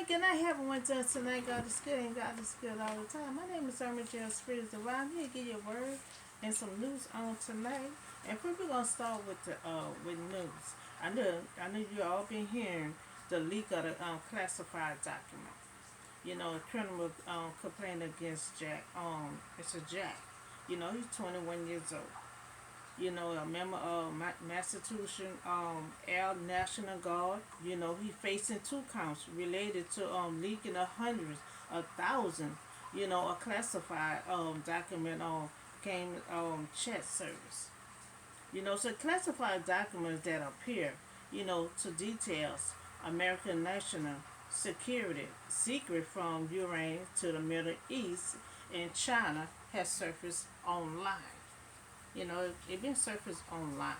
Good night, everyone. Tonight, God is good and God is good all the time. My name is Irma Jill Spirit Divine. I'm here to give you a word and some news on tonight. And first, we're gonna start with the with news. I know you all been hearing the leak of the classified document. You know, a criminal complaint against Jack. It's a Jack. You know, he's 21 years old. You know, a member of Massachusetts Air National Guard. You know, he facing two counts related to leaking of hundreds, of thousands. You know, a classified document on came chest service. You know, so classified documents that appear, you know, to details American national security secret from Ukraine to the Middle East and China has surfaced online. You know, it been surfaced online.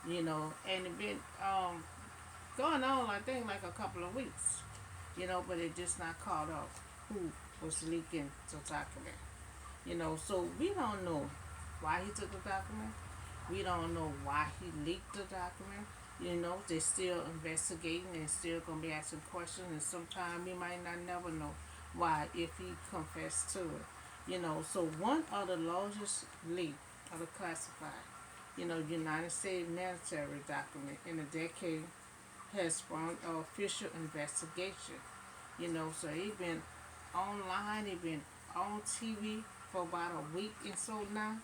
You know, and it been going on I think like a couple of weeks. You know, but it just not caught up who was leaking the document. You know, so we don't know why he took the document. We don't know why he leaked the document. You know, they're still investigating and still gonna be asking questions, and sometimes we might not never know why if he confessed to it. You know, so one of the largest leak of the classified, you know, United States military document in a decade has spawned an official investigation. You know, so he been online, he been on TV for about a week and so now.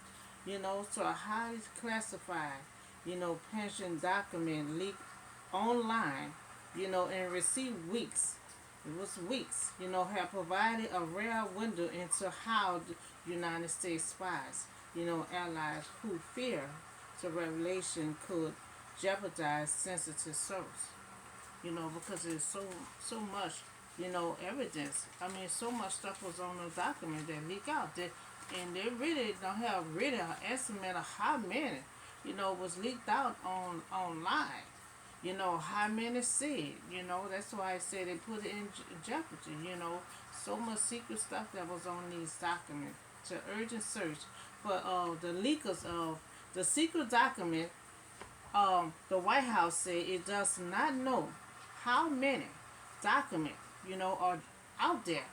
You know, so a highly classified, you know, pension document leaked online, you know, and received weeks. It was weeks, you know, have provided a rare window into how the United States spies, you know, allies who fear the revelation could jeopardize sensitive source. You know, because there's so much, you know, evidence. I mean, so much stuff was on the document that leaked out. And they really don't have really an estimate of how many, you know, was leaked out on online. You know, how many said, you know, that's why I said they put it in jeopardy, you know. So much secret stuff that was on these documents. To urgent search for the leakers of the secret document. The White House said it does not know how many documents, you know, are out there.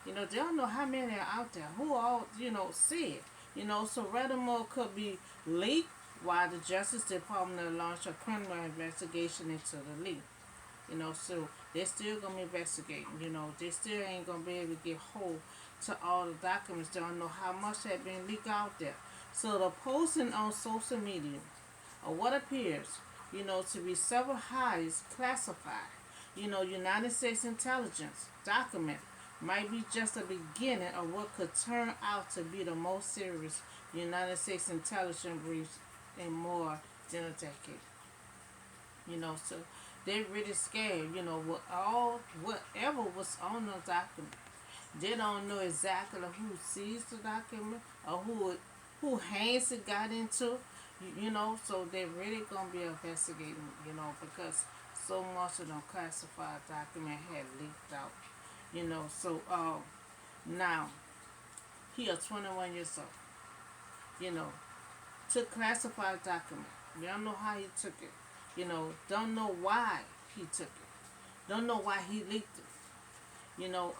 You know, they don't know how many are out there. Who all, you know, said. You know, so Redmore could be leaked while the Justice Department launched a criminal investigation into the leak. You know, so they're still gonna be investigating. You know, they still ain't gonna be able to get hold to all the documents. They don't know how much had been leaked out there. So the posting on social media of what appears, you know, to be several highly classified, you know, United States intelligence document might be just the beginning of what could turn out to be the most serious United States intelligence briefs in more than a decade. You know, so they're really scared. You know, whatever was on the document, they don't know exactly who sees the document or who hands it got into. You know, so they're really gonna be investigating. You know, because so much of the classified document had leaked out. You know, so now he is 21 years old. You know, took classified document. We don't know how he took it. You know, don't know why he took it. Don't know why he leaked it. You know,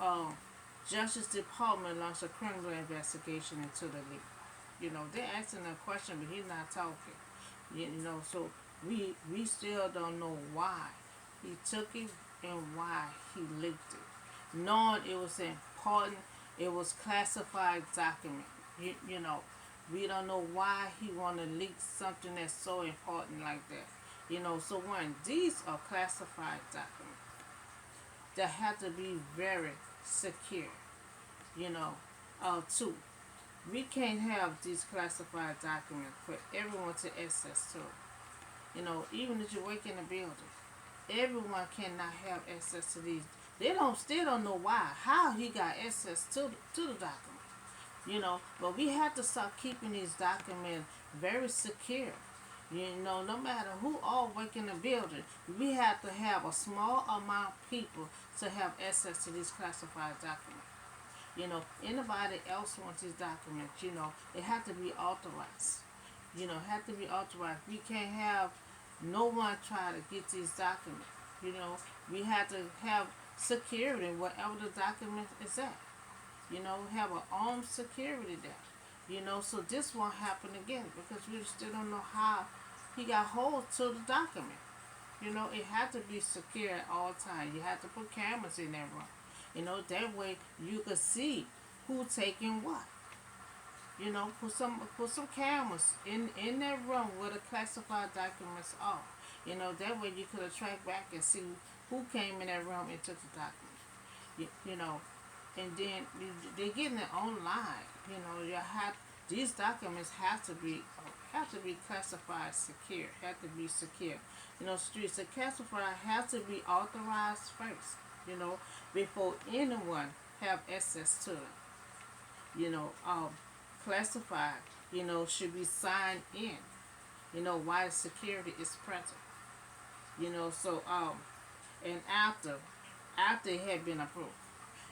Justice Department launched a criminal investigation into the leak. You know, they're asking a question, but he's not talking. You know, so we still don't know why he took it and why he leaked it. Knowing it was important, it was classified document. You know, we don't know why he want to leak something that's so important like that. You know, so one, these are classified documents that have to be very secure. You know, two, we can't have these classified documents for everyone to access to. You know, even if you work in a building, everyone cannot have access to these. They don't still don't know why, how he got access to the document. You know, but we have to start keeping these documents very secure. You know, no matter who all work in the building, we have to have a small amount of people to have access to these classified documents. You know, anybody else wants these documents, you know, it have to be authorized. You know, have to be authorized. We can't have no one try to get these documents. You know, we have to have security wherever the document is at. Have an armed security there. So this won't happen again because we still don't know how he got hold to the document. It had to be secure at all times. You had to put cameras in that room. That way you could see who taking what. Put some cameras in that room where the classified documents are. That way you could track back and see who came in that room and took the document. You know, and then they're getting it online. You have these documents have to be classified secure. Have to be secure. Streets of classified have to be authorized first. Before anyone have access to them. Classified. Should be signed in. Why security is present. And after it had been approved.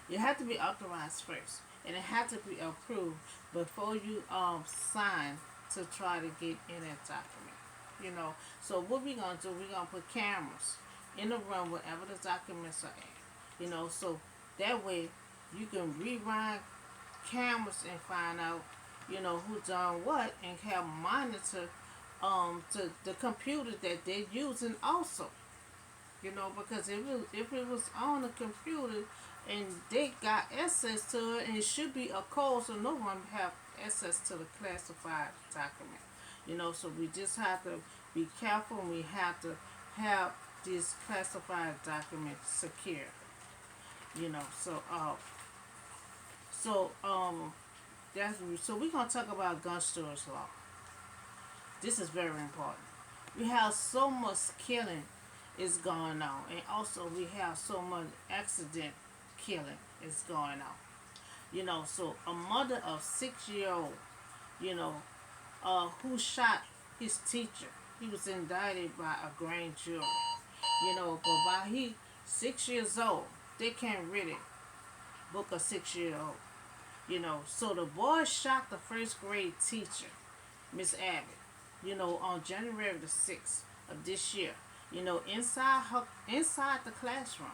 You have to be authorized first, and it had to be approved before you sign to try to get in that document. So what we gonna do? We gonna put cameras in the room wherever the documents are at. So that way you can rewind cameras and find out, who done what, and have monitor the computer that they're using also. Because if it was on the computer and they got access to it, and it should be a code so no one have access to the classified document. So we just have to be careful, and we have to have these classified documents secure. You know, so so that's so we're gonna talk about gun storage law. This is very important. We have so much killing is going on, and also we have so much accident killing is going on. So a mother of 6 year old, you know, who shot his teacher. He was indicted by a grand jury. But while he 6 years old, they can't really book a 6 year old. So the boy shot the first grade teacher, Miss Abbott. On January the 6th of this year. Inside the classroom.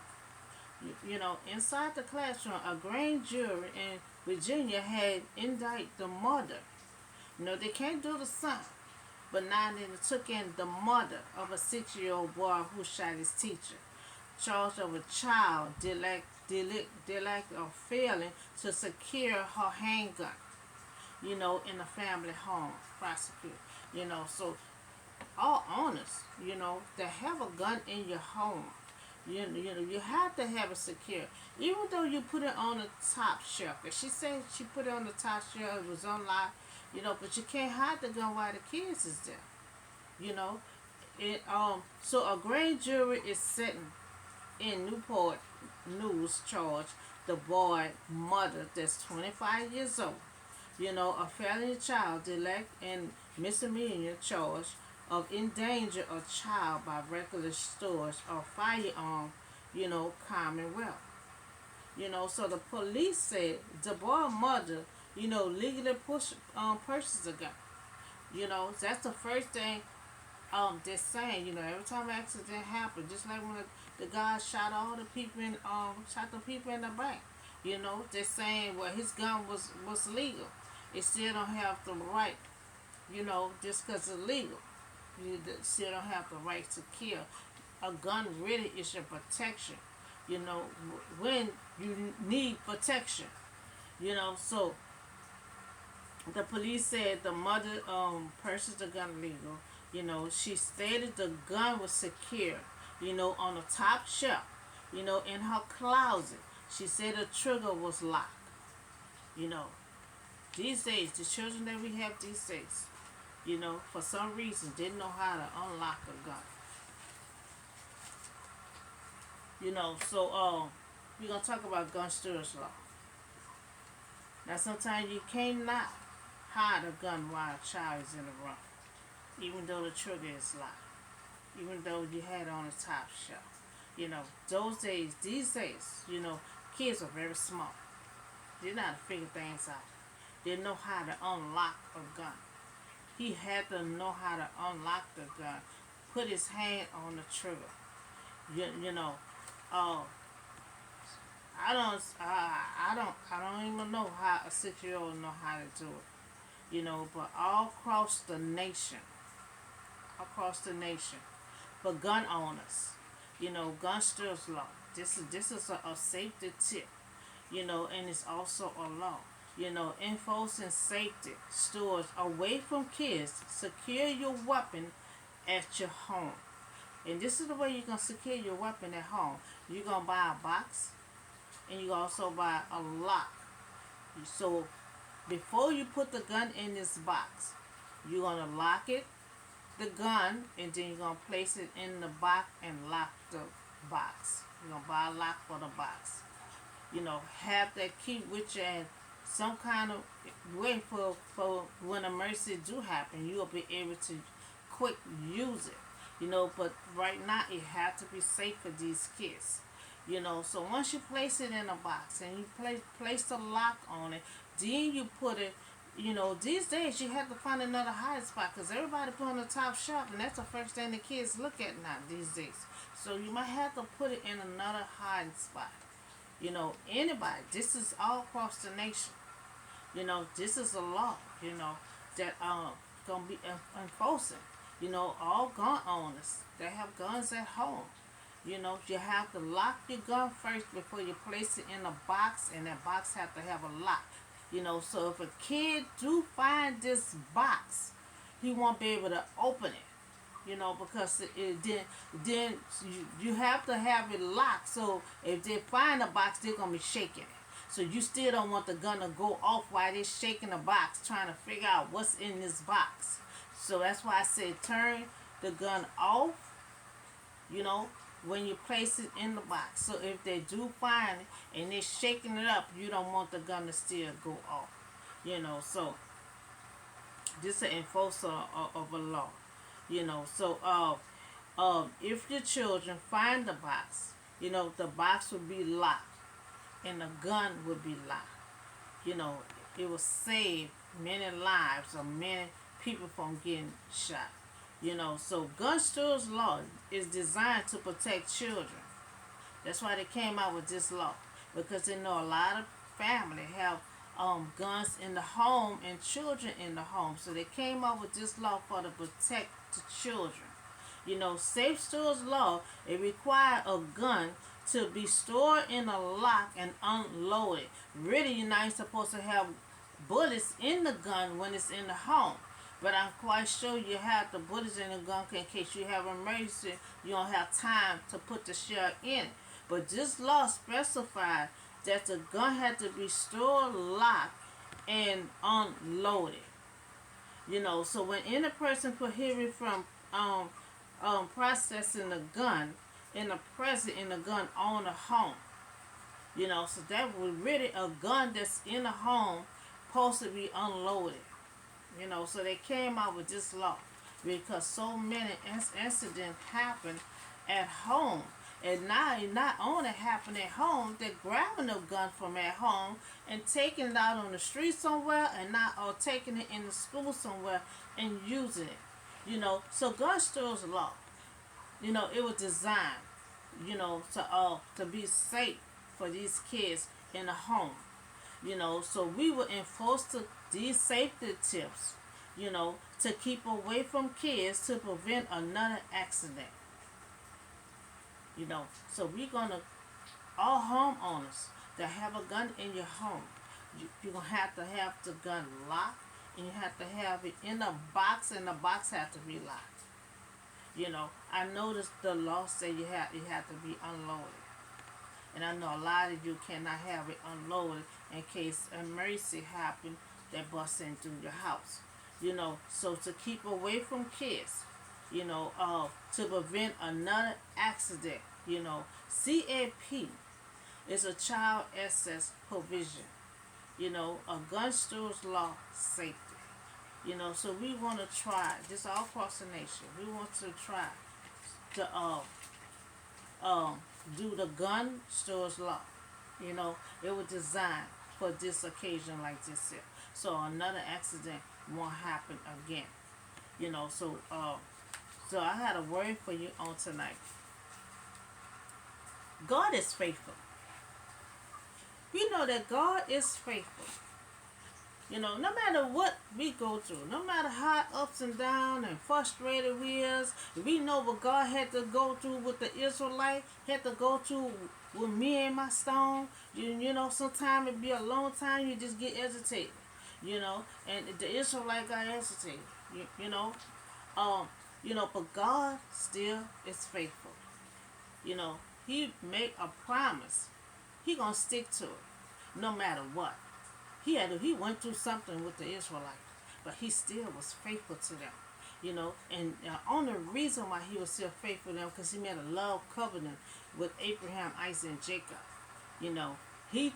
Inside the classroom, a grand jury in Virginia had indicted the mother. They can't do the son, but now they took in the mother of a 6 year old boy who shot his teacher, charged of a child delict of failing to secure her handgun. In the family home, prosecute. So all owners, that have a gun in your home, you have to have it secure. Even though you put it on the top shelf. If she said she put it on the top shelf, it was unlocked, but you can't hide the gun while the kids is there. So a grand jury is sitting in Newport News charge the boy mother that's 25 years old. A felony child elect and misdemeanor charge of endanger a child by reckless storage of firearm, commonwealth. So the police said the boy mother, legally purchased a gun. That's the first thing they're saying. Every time an accident happens, just like when the guy shot all the people shot the people in the bank. They're saying, well, his gun was legal. It still don't have the right, just because it's legal. You still don't have the right to kill. A gun really is your protection. When you need protection. So the police said the mother purchased the gun legal. She stated the gun was secure, on the top shelf, in her closet. She said the trigger was locked. These days, the children that we have these days, for some reason didn't know how to unlock a gun. So we're gonna talk about gun storage law. Now sometimes you cannot hide a gun while a child is in the room, even though the trigger is locked, even though you had it on the top shelf. These days, kids are very smart. They know how to figure things out. They know how to unlock a gun. He had to know how to unlock the gun, put his hand on the trigger. You know, uh, I don't even know how a 6-year-old know how to do it. But across the nation, for gun owners, gun stores law. This is a safety tip, and it's also a law. Enforcing safety stores away from kids. Secure your weapon at your home. And this is the way you're gonna secure your weapon at home. You're gonna buy a box, and you also buy a lock. So before you put the gun in this box, you're gonna lock it, the gun, and then you're gonna place it in the box and lock the box. You're gonna buy a lock for the box. Have that key with you, and some kind of way for when emergency do happen, you'll be able to quick use it. But right now it had to be safe for these kids. So once you place it in a box and you place the lock on it, then you put it. These days you have to find another hiding spot because everybody put on the top shelf, and that's the first thing the kids look at now these days. So you might have to put it in another hiding spot. Anybody. This is all across the nation. This is a law. That gonna be enforcing. All gun owners that have guns at home. You have to lock your gun first before you place it in a box, and that box have to have a lock. So if a kid do find this box, he won't be able to open it. Because then you have to have it locked. So if they find a box, they're gonna be shaking it. So you still don't want the gun to go off while they're shaking the box, trying to figure out what's in this box. So that's why I said turn the gun off, when you place it in the box. So if they do find it and they're shaking it up, you don't want the gun to still go off. So this is an enforcer of a law. So if your children find the box, the box will be locked and the gun will be locked. It will save many lives of many people from getting shot. So gun stores law is designed to protect children. That's why they came out with this law, because they know a lot of family have guns in the home and children in the home. So they came up with this law for to protect the children. Safe stores law, it requires a gun to be stored in a lock and unloaded. Really, you're not supposed to have bullets in the gun when it's in the home. But I'm quite sure you have the bullets in the gun in case you have an emergency. You don't have time to put the shell in it. But this law specifies that the gun had to be stored, locked, and unloaded. So when any person prohibited from processing the gun in the present in the gun owner home. So that was really a gun that's in the home supposed to be unloaded. So they came out with this law because so many incidents happen at home. And now it not only happen at home, they're grabbing a gun from at home and taking it out on the street somewhere, and not or taking it in the school somewhere and using it. So gun stores law, it was designed, to be safe for these kids in the home. So we will enforce these safety tips, to keep away from kids to prevent another accident. So we're gonna, all homeowners that have a gun in your home, you're gonna have to have the gun locked, and you have to have it in a box, and the box has to be locked. I noticed the law say you have to be unloaded, and I know a lot of you cannot have it unloaded in case an emergency happen that busts in through your house. So to keep away from kids, to prevent another accident. CAP is a child access provision. A gun store's law safety. So we want to try this all across the nation. We want to try to do the gun store's law. It was designed for this occasion like this here. So another accident won't happen again. So I had a word for you on tonight. God is faithful. We know that God is faithful. No matter what we go through, no matter how ups and down and frustrated we is, we know what God had to go through with the Israelite, had to go through with me and my stone. Sometimes it be a long time, you just get agitated. And the Israelite got agitated. You, you know, um, but God still is faithful. You know, He made a promise. He gonna stick to it, no matter what. He went through something with the Israelites, but he still was faithful to them. And the only reason why he was still faithful to them because he made a love covenant with Abraham, Isaac, and Jacob. You know, he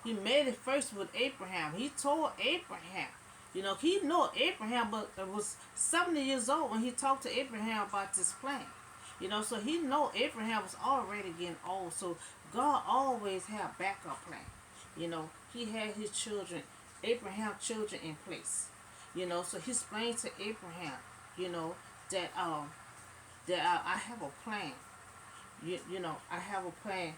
made it first with Abraham. He told Abraham. He knew Abraham, but it was 70 years old when he talked to Abraham about this plan. So he know Abraham was already getting old. So God always had a backup plan. He had his children, Abraham children in place. So he explained to Abraham, you know, that I have a plan. I have a plan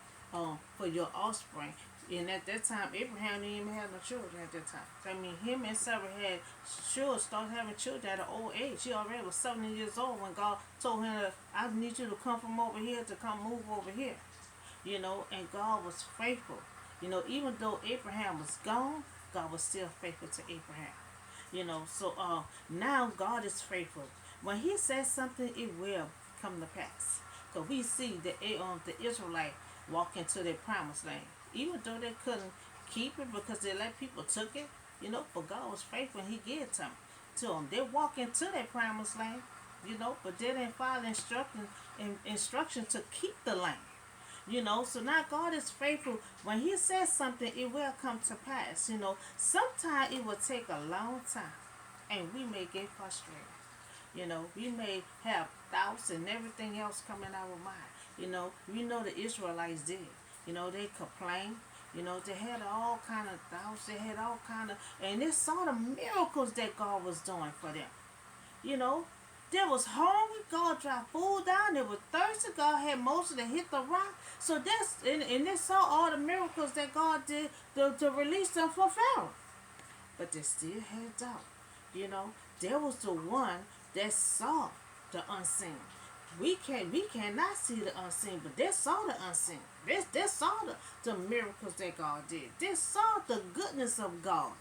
for your offspring. And at that time, Abraham didn't even have no children at that time. I mean, him and Sarah started having children at an old age. He already was 70 years old when God told him, I need you to come from over here to come move over here. And God was faithful. Even though Abraham was gone, God was still faithful to Abraham. So now God is faithful. When He says something, it will come to pass. Because we see the Israelite walk into their promised land. Even though they couldn't keep it because they let people took it, but God was faithful and He gave it to them. They walk into their promised land, but they didn't follow instruction to keep the land. So now God is faithful. When He says something, it will come to pass. Sometimes it will take a long time, and we may get frustrated. We may have doubts and everything else come in our mind. We know the Israelites did. They complained. They had all kind of doubts. They had all kind of, and they saw the miracles that God was doing for them. You know, they was hungry. God dropped food down. They were thirsty. God had Moses to hit the rock. So and they saw all the miracles that God did to release them from Pharaoh. But they still had doubt. There was the one that saw the unseen. We cannot see the unseen, but they saw the unseen. They saw the miracles that God did. They saw the goodness of God.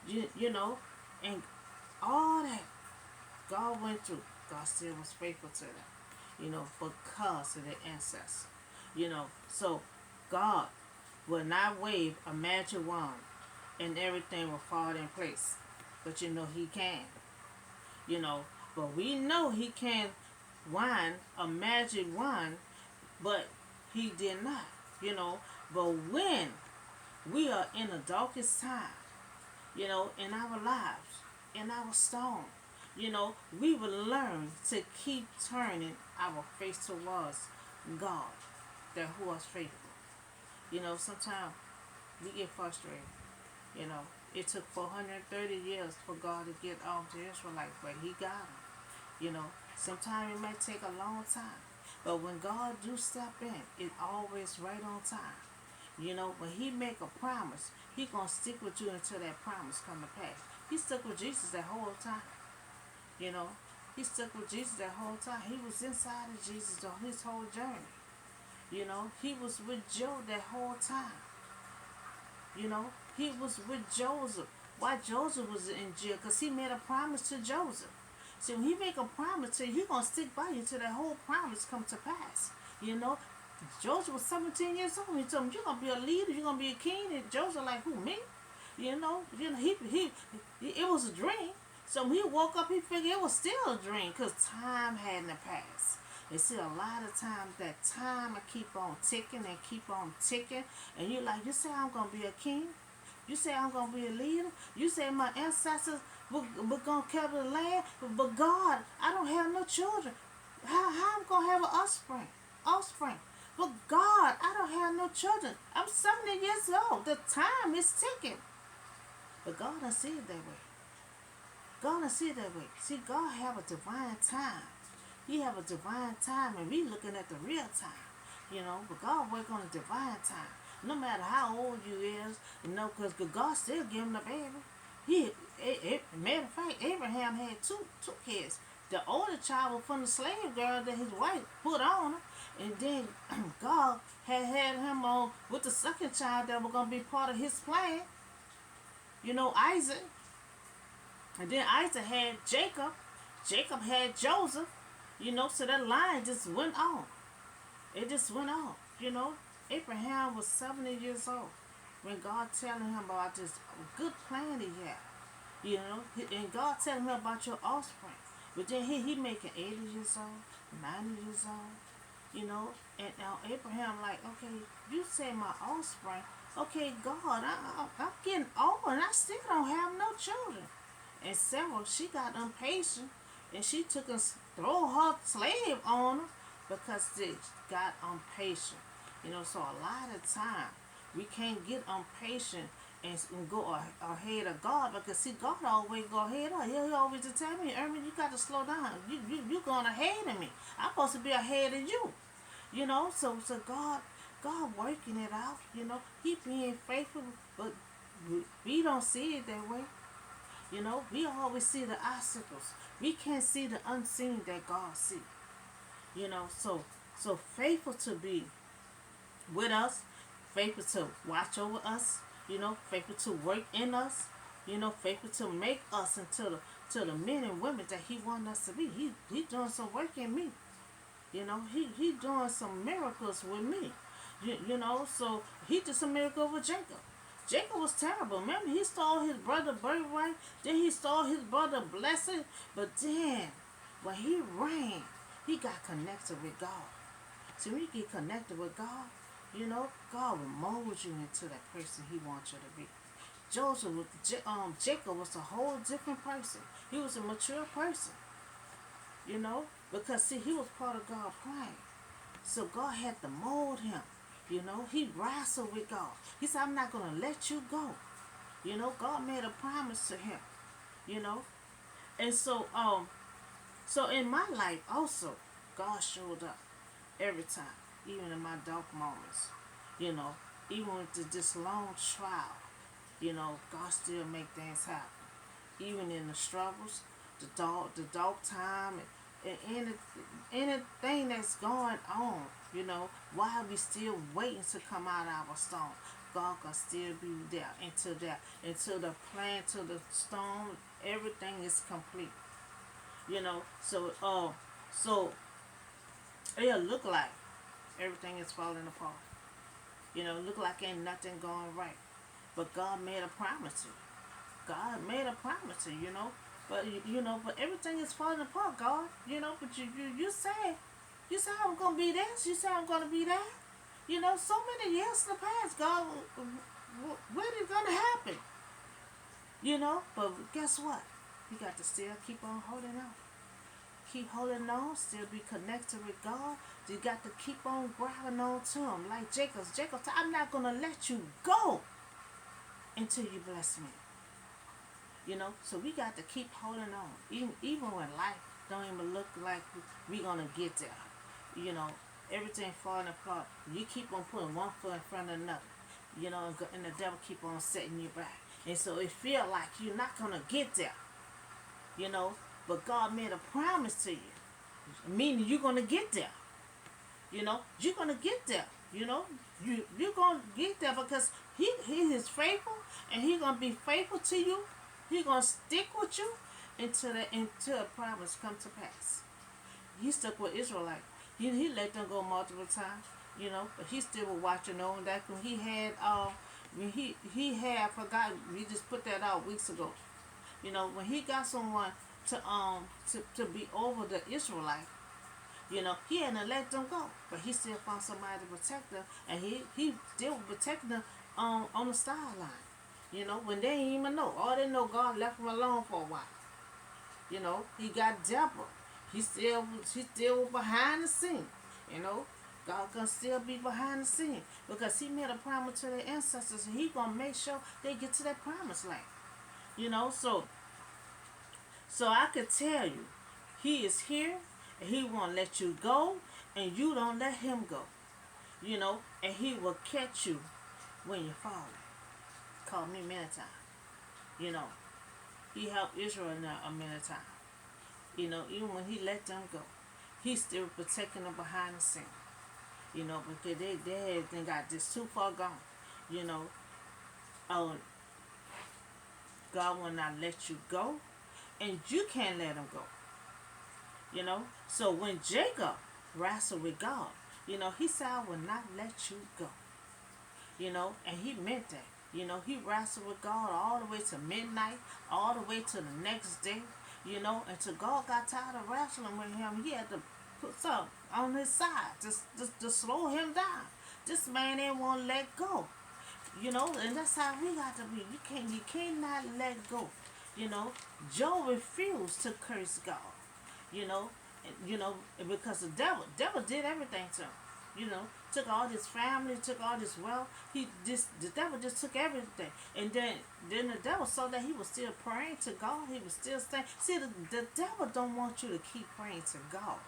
And all that God went through, God still was faithful to them. Because of their ancestors. So God will not wave a magic wand and everything will fall in place. But He can. But we know He can wind a magic wand, but He did not. But when we are in the darkest time, in our lives, in our storm, we will learn to keep turning our face towards God, that who is faithful. Sometimes we get frustrated. It took 430 years for God to get off the Israelites, but He got them. Sometimes it might take a long time, but when God do step in, it's always right on time. When He make a promise, He gonna stick with you until that promise come to pass. He stuck with Jesus that whole time. He stuck with Jesus that whole time. He was inside of Jesus on His whole journey. He was with Job that whole time. He was with Joseph. Why Joseph was in jail? Because he made a promise to Joseph. See, when He make a promise to you, He gonna stick by you till that whole promise come to pass. Joseph was 17 years old. He told him, "You're gonna be a leader. You're gonna be a king." And Joseph like, "Who, me?" It was a dream. So when he woke up, he figured it was still a dream because time hadn't passed. You see, a lot of times that time will keep on ticking and keep on ticking, and you're like, you say I'm gonna be a king. You say I'm going to be a leader. You say my ancestors were going to cover the land. But God, I don't have no children. How I'm going to have an offspring? But God, I don't have no children. I'm 70 years old. The time is ticking. But God don't see it that way. God don't see it that way. See, God have a divine time. He have a divine time, and we looking at the real time. But God work on a divine time. No matter how old you is, because God still give him the baby. Matter of fact, Abraham had two kids. The older child was from the slave girl that his wife put on him, and then God had him on with the second child that was gonna be part of his plan. Isaac, and then Isaac had Jacob. Jacob had Joseph. So that line just went on. It just went on. Abraham was 70 years old when God telling him about this good plan he had. And God telling him about your offspring. But then he making 80 years old, 90 years old, and now Abraham like, okay, you say my offspring. Okay, God, I'm getting old and I still don't have no children. And Sarah, she got impatient and she took and throw her slave on him because they got impatient. So a lot of time we can't get impatient and go ahead of God because see God always go ahead of. He always just tell me, Ermin, you got to slow down. You going ahead of me. I'm supposed to be ahead of you. So God working it out. He being faithful, but we don't see it that way. We always see the obstacles. We can't see the unseen that God see. So faithful to be with us, faithful to watch over us, faithful to work in us, faithful to make us into the men and women that He wants us to be. He doing some work in me. He doing some miracles with me. So He did some miracle with Jacob. Jacob was terrible. Remember, he stole his brother birthright. Then he stole his brother blessing. But then, when he ran, he got connected with God. So when you get connected with God, God will mold you into that person He wants you to be. Jacob was a whole different person. He was a mature person. Because see, he was part of God's plan. So God had to mold him. He wrestled with God. He said, I'm not going to let you go. God made a promise to him. And so in my life also, God showed up every time, even in my dark moments. Even with this long trial, God still make things happen. Even in the struggles, the dark time, and anything that's going on, while we still waiting to come out of our storm, God can still be there until the plan, to the storm, everything is complete. So it'll look like everything is falling apart. Look like ain't nothing going right. But God made a promise to you. God made a promise to you, But everything is falling apart, God. But you say I'm gonna be this. You say I'm gonna be that. So many years in the past, God, when is gonna happen? But guess what? You got to still keep on holding on. Keep holding on, still be connected with God. You got to keep on grabbing on to Him. Like Jacob, I'm not going to let you go until you bless me. So we got to keep holding on. Even when life don't even look like we going to get there. Everything falling apart. You keep on putting one foot in front of another. And the devil keep on setting you back. And so it feel like you're not going to get there. But God made a promise to you, meaning you're going to get there. You're going to get there. You're going to get there because he is faithful and He's going to be faithful to you. He's going to stick with you until a promise come to pass. He stuck with Israelite. He let them go multiple times, but He still was watching over that when He had, he had forgotten. We just put that out weeks ago. When He got someone to be over the Israelite, He hadn't let them go, but He still found somebody to protect them, and he still protecting them on the sideline. When they didn't even know, all they know, God left them alone for a while. He got Deborah. He still behind the scene. God can still be behind the scene because He made a promise to their ancestors, and He gonna make sure they get to that promised land. So I could tell you, He is here, and He won't let you go, and you don't let Him go. And He will catch you when you fall. Called me many times. You know, he helped Israel now a many times. You know, even when he let them go, he's still protecting them behind the scene. You know, because they got this too far gone. You know, oh, God will not let you go, and you can't let him go. You know, so when Jacob wrestled with God, you know, he said, I will not let you go. You know, and he meant that. You know, he wrestled with God all the way to midnight, all the way to the next day. You know, until God got tired of wrestling with him, he had to put something on his side to slow him down. This man ain't want to let go. You know, and that's how we got to be. You cannot let go. You know, Job refused to curse God. You know, because devil did everything to him. You know, took all his family, took all his wealth. The devil just took everything, and then the devil saw that he was still praying to God. He was still saying, see, the devil don't want you to keep praying to God.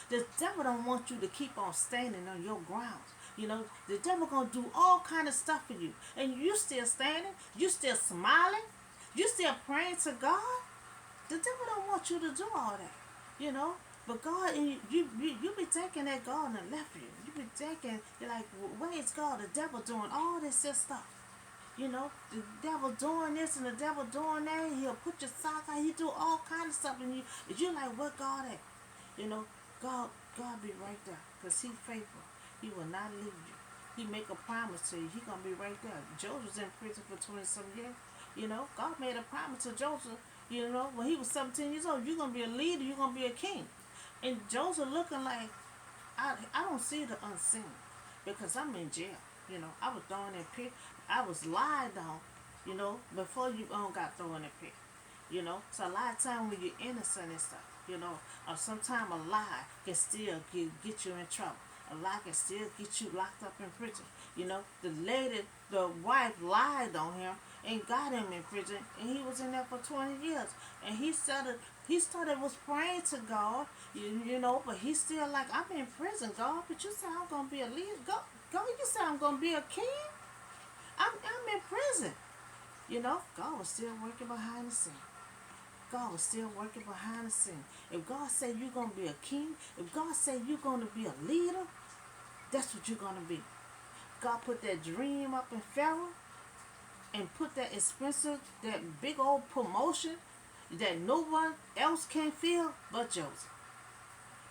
The devil don't want you to keep on standing on your grounds. You know, the devil gonna do all kind of stuff for you, and you still standing, you still smiling, you still praying to God. The devil don't want you to do all that. You know, but God, you be thinking that God done left you. You be thinking, you're like, where is God? The devil doing all this stuff. You know, the devil doing this and the devil doing that. He'll put your sock out. He do all kind of stuff, and you like, where God at? You know, God be right there, cause He faithful. He will not leave you. He make a promise to you. He gonna be right there. Joseph was in prison for 20-some years. You know, God made a promise to Joseph. You know, when he was 17 years old, you're gonna be a leader. You're gonna be a king. And Joseph looking like, I don't see the unseen, because I'm in jail. You know, I was thrown in pit. I was lied on. You know, before you got thrown in pit. You know, so a lot of time when you're innocent and stuff, you know, or sometimes a lie can still get you in trouble. A lie can still get you locked up in prison. You know, the wife lied on him and got him in prison, and he was in there for 20 years. And he started was praying to God, you know, but he's still like, I'm in prison, God, but you said I'm gonna be a leader. God, you said I'm gonna be a king. I'm in prison. You know, God was still working behind the scene. God was still working behind the scene. If God said you're going to be a king, if God said you're going to be a leader, that's what you're going to be. God put that dream up in Pharaoh and put that expensive, that big old promotion that no one else can feel but Joseph.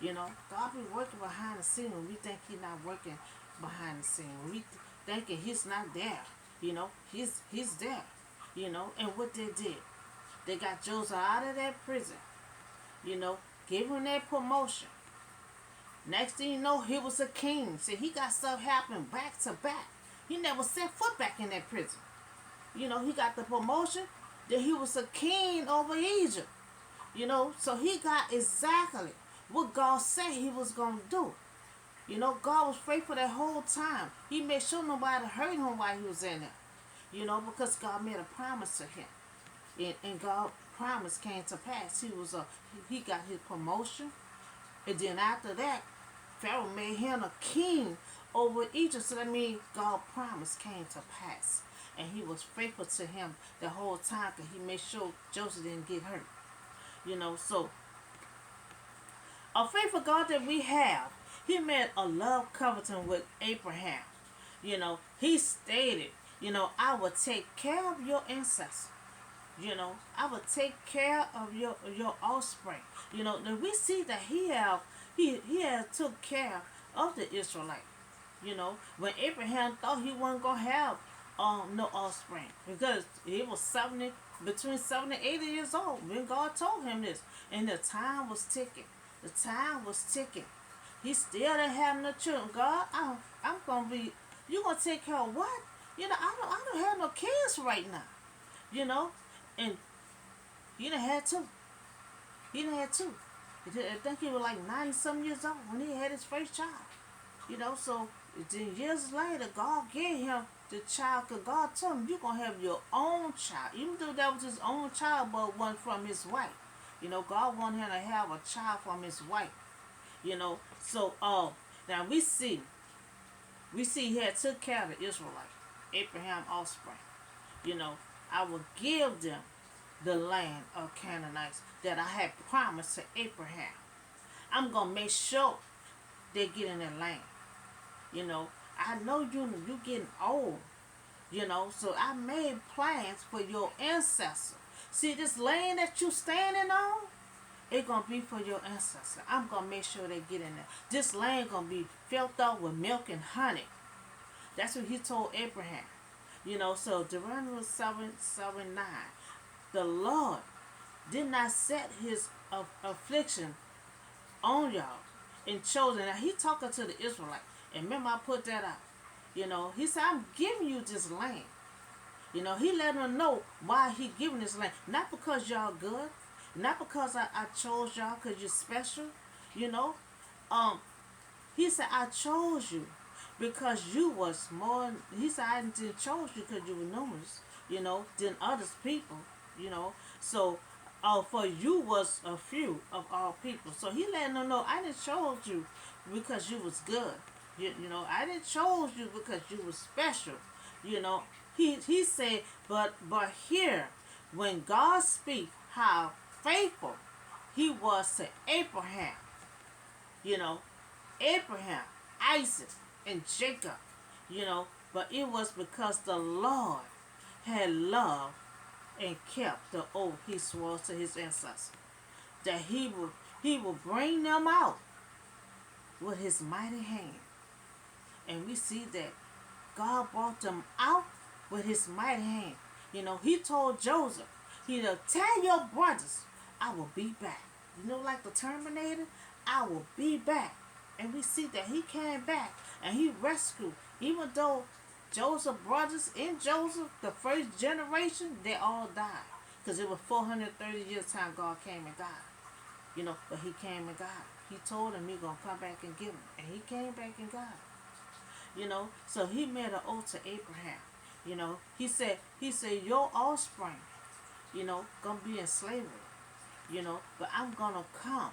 You know, God be working behind the scene when we think He's not working behind the scene. When we thinking He's not there. You know, He's there. You know, and what they did. They got Joseph out of that prison. You know, gave him that promotion. Next thing you know, he was a king. See, he got stuff happening back to back. He never set foot back in that prison. You know, he got the promotion. Then he was a king over Egypt. You know, so he got exactly what God said he was going to do. You know, God was faithful that whole time. He made sure nobody hurt him while he was in there. You know, because God made a promise to him. And God's promise came to pass. He got his promotion, and then after that, Pharaoh made him a king over Egypt. So that means God's promise came to pass, and He was faithful to him the whole time, because He made sure Joseph didn't get hurt. You know, so a faithful God that we have, He made a love covenant with Abraham. You know, He stated, you know, I will take care of your ancestors. You know, I will take care of your offspring. You know, then we see that he has took care of the Israelites. You know, when Abraham thought he wasn't gonna have no offspring, because he was between 70 and 80 years old when God told him this, and the time was ticking. The time was ticking. He still didn't have no children. God, I'm gonna be. You gonna take care of what? You know, I don't have no kids right now. You know. And he done had two. He done had two. I think he was like 90-some years old when he had his first child. You know, so then years later, God gave him the child, because God told him, you're going to have your own child. Even though that was his own child, but one from his wife. You know, God wanted him to have a child from his wife. You know, so now we see he had took care of the Israelites. Abraham offspring. You know, I will give them the land of Canaanites that I had promised to Abraham. I'm gonna make sure they get in that land. You know, I know you getting old. You know, so I made plans for your ancestors. See this land that you standing on, it gonna be for your ancestors. I'm gonna make sure they get in there. This land gonna be filled up with milk and honey. That's what he told Abraham. You know, so Deuteronomy 7:9. The Lord did not set his affliction on y'all and chosen. Now he talking to the Israelites. And remember I put that out. You know, he said, I'm giving you this land. You know, he let them know why he giving this land. Not because y'all good. Not because I chose y'all because you're special. You know. He said, I chose you because you was more. He said, I didn't chose you because you were numerous, you know, than others people, you know. So, for you was a few of all people. So he letting them know, I didn't chose you because you was good. You know, I didn't chose you because you was special. You know, he said, but here, when God speak how faithful he was to Abraham, you know, Abraham, Isaac, and Jacob, you know, but it was because the Lord had loved and kept the oath he swore to his ancestors that he will bring them out with his mighty hand. And we see that God brought them out with his mighty hand. You know, he told Joseph, you know, tell your brothers, I will be back. You know, like the Terminator, I will be back. And we see that he came back and he rescued. Even though Joseph's brothers in Joseph, the first generation, they all died. Because it was 430 years time God came and got him. You know, but he came and got him. He told him he going to come back and get him. And he came back and got him. You know, so he made an oath to Abraham. You know, he said, your offspring, you know, gonna be in slavery. You know, but I'm gonna come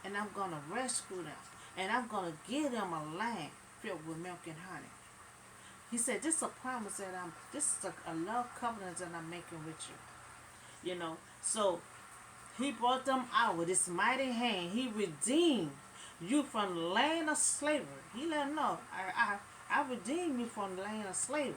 and I'm gonna rescue them. And I'm gonna give them a land filled with milk and honey. He said, this is a promise that this is a love covenant that I'm making with you. You know, so he brought them out with his mighty hand. He redeemed you from the land of slavery. He let them know, I redeemed you from the land of slavery.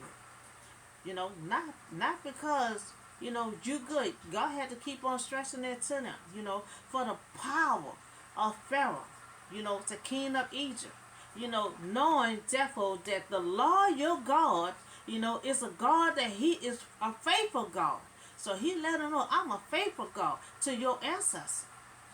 You know, not because, you know, you good. God had to keep on stressing that to them, you know, for the power of Pharaoh, you know, the king of Egypt. You know, knowing therefore that the Lord your God, you know, is a God that he is a faithful God. So he let them know, I'm a faithful God to your ancestors.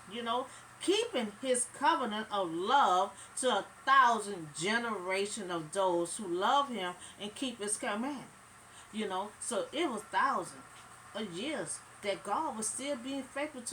You know, keeping his covenant of love to 1,000 generations of those who love him and keep his command. You know, so it was thousands of years that God was still being faithful to